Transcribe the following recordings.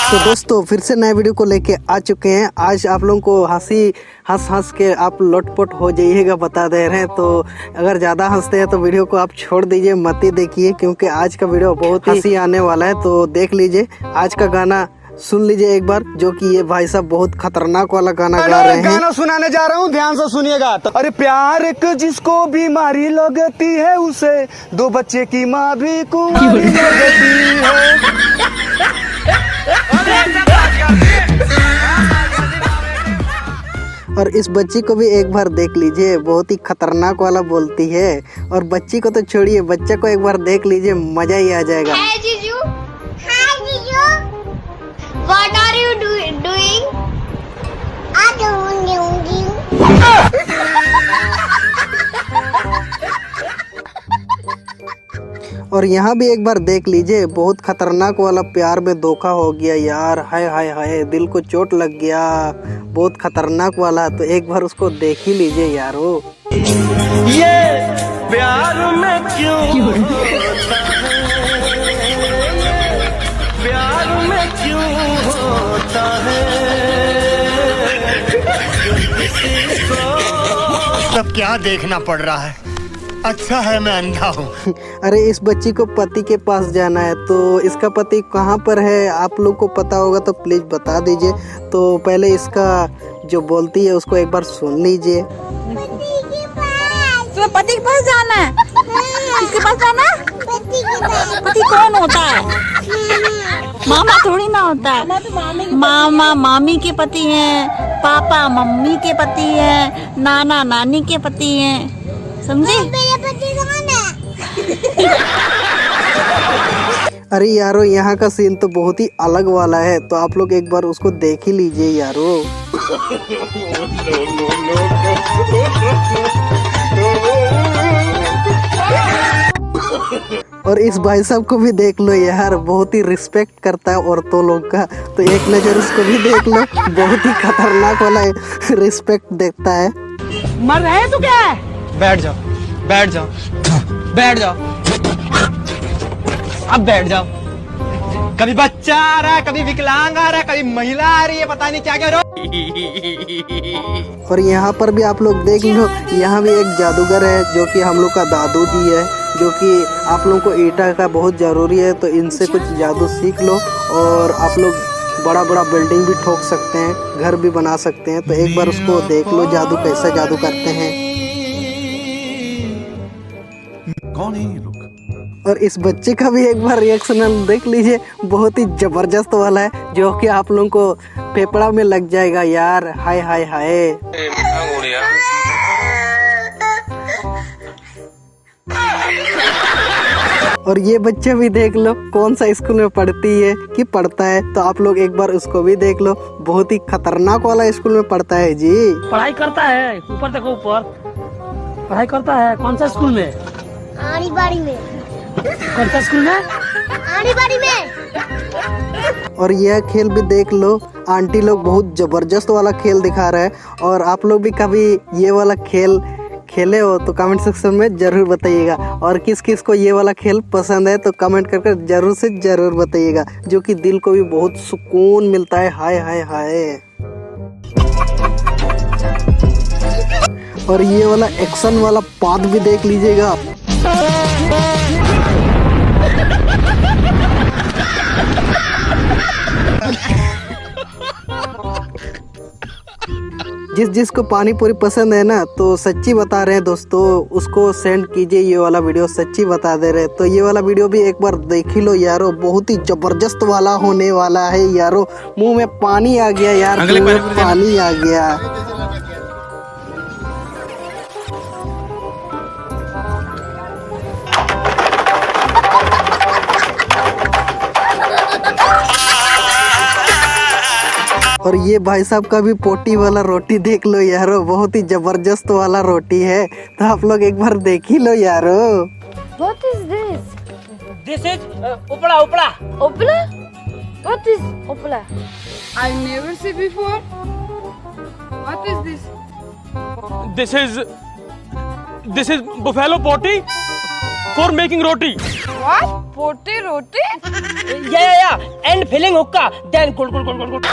तो दोस्तों फिर से नए वीडियो को लेके आ चुके हैं। आज आप लोगों को हंस के आप लोटपोट हो जाइएगा बता दे रहे हैं। तो अगर ज़्यादा हंसते हैं तो वीडियो को आप छोड़ दीजिए, मत ही देखिए, क्योंकि आज का वीडियो बहुत हंसी आने वाला है। तो देख लीजिए, आज का गाना सुन लीजिए एक बार, जो कि ये भाई साहब बहुत खतरनाक वाला गाना गा रहे हैं। गाना सुनाने जा रहा हूँ, ध्यान से सुनिएगा। तो अरे प्यार एक जिसको बीमारी लगती है, उसे दो बच्चे की माँ भी कुंवारी लगती है। और इस बच्ची को भी एक बार देख लीजिए, बहुत ही खतरनाक वाला बोलती है। और बच्ची को तो छोड़िए, बच्चे को एक बार देख लीजिए, मजा ही आ जाएगा। Hi जीजू, Hi जीजू, What are you doing? I don't know. और यहाँ भी एक बार देख लीजिए, बहुत खतरनाक वाला प्यार में धोखा हो गया यार। हाय हाय हाय, दिल को चोट लग गया, बहुत खतरनाक वाला। तो एक बार उसको देख ही लीजिए यारो। ये प्यार में क्यों होता है, प्यार में क्यों होता है, सब क्या देखना पड़ रहा है। अच्छा है मैं अंधा हूँ। अरे इस बच्ची को पति के पास जाना है, तो इसका पति कहाँ पर है आप लोग को पता होगा तो प्लीज बता दीजिए। तो पहले इसका जो बोलती है उसको एक बार सुन लीजिए। तुम्हें पति के पास जाना है? किसके पास जाना है? पति कौन होता है? मामा थोड़ी ना होता है। मामा मामी के पति हैं, पापा मम्मी के पति हैं, नाना नानी के पति हैं, समझे? अरे यारो, यहाँ का सीन तो बहुत ही अलग वाला है, तो आप लोग एक बार उसको देख ही लीजिए यारो। और इस भाई साहब को भी देख लो यार, बहुत ही रिस्पेक्ट करता है औरतों लोग का। तो एक नजर उसको भी देख लो, बहुत ही खतरनाक वाला रिस्पेक्ट देखता है। मर रहे हैं तू क्या है? बैठ जाओ, बैठ जाओ, बैठ जाओ, अब बैठ जाओ। कभी बच्चा आ रहा है, कभी विकलांग आ रहा है, कभी महिला आ रही है, पता नहीं क्या कह रहे हो। और यहाँ पर भी आप लोग देख लो, यहाँ भी एक जादूगर है जो कि हम लोग का दादू जी है, जो कि आप लोगों को ईटा का बहुत ज़रूरी है। तो इनसे कुछ जादू सीख लो और आप लोग बड़ा बड़ा बिल्डिंग भी ठोक सकते हैं, घर भी बना सकते हैं। तो एक बार उसको देख लो, जादू कैसा जादू करते हैं। कौन है ये लोग? और इस बच्चे का भी एक बार रिएक्शन देख लीजिए, बहुत ही जबरदस्त वाला है, जो कि आप लोगों को फेफड़ा में लग जाएगा यार। हाय हाय हाय। और ये बच्चे भी देख लो, कौन सा स्कूल में पढ़ती है कि पढ़ता है। तो आप लोग एक बार उसको भी देख लो, बहुत ही खतरनाक वाला स्कूल में पढ़ता है जी। पढ़ाई करता है, ऊपर देखो, ऊपर पढ़ाई करता है। कौन सा स्कूल में? आड़ी बाड़ी में। कौन सा स्कूल में? आड़ी बाड़ी में। और यह खेल भी देख लो, आंटी लोग बहुत जबरदस्त वाला खेल दिखा रहा है। और आप लोग भी कभी ये वाला खेल खेले हो तो कमेंट सेक्शन में जरूर बताइएगा। और किस किस को ये वाला खेल पसंद है तो कमेंट करके जरूर से जरूर बताइएगा, जो कि दिल को भी बहुत सुकून मिलता है। हाय हाय हाय। और ये वाला एक्शन वाला पार्ट भी देख लीजिएगा। जिस जिसको पानी पूरी पसंद है ना, तो सच्ची बता रहे हैं दोस्तों, उसको सेंड कीजिए ये वाला वीडियो, सच्ची बता दे रहे। तो ये वाला वीडियो भी एक बार देख ही लो यारो, बहुत ही जबरदस्त वाला होने वाला है यारो। मुंह में पानी आ गया यार, मुंह में पानी आ गया। और ये भाई साहब का भी पोटी वाला रोटी देख लो यारो, बहुत ही जबरदस्त वाला रोटी है। तो आप लोग एक बार देख ही लो यारो। What is this? This is उपड़ा उपड़ा। Opla? What is opla? I never see before. What is this? This is buffalo potty for making roti. What? Potty roti? Yeah. And filling hookah. Then good.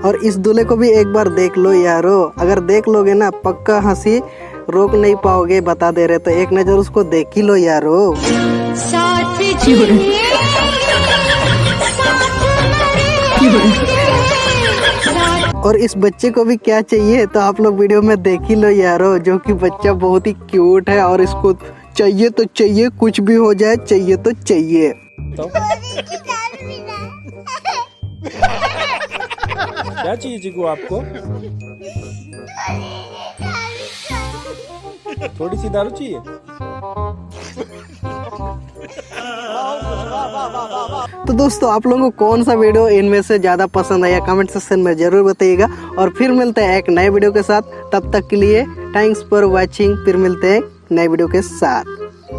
और इस दूल्हे को भी एक बार देख लो यारो, अगर देख लोगे ना पक्का हंसी रोक नहीं पाओगे, बता दे रहे। तो एक नजर उसको देख ही लो यारो। और इस बच्चे को भी क्या चाहिए तो आप लोग वीडियो में देख ही लो यारो, जो कि बच्चा बहुत ही क्यूट है और इसको चाहिए तो चाहिए, कुछ भी हो जाए चाहिए तो चाहिए। क्या चाहिए जीगू आपको? थोड़ी सी दारू चाहिए? तो दोस्तों आप लोगों को कौन सा वीडियो इनमें से ज्यादा पसंद आया कमेंट सेक्शन में जरूर बताइएगा। और फिर मिलते हैं एक नए वीडियो के साथ, तब तक के लिए थैंक्स फॉर वॉचिंग। फिर मिलते हैं नए वीडियो के साथ।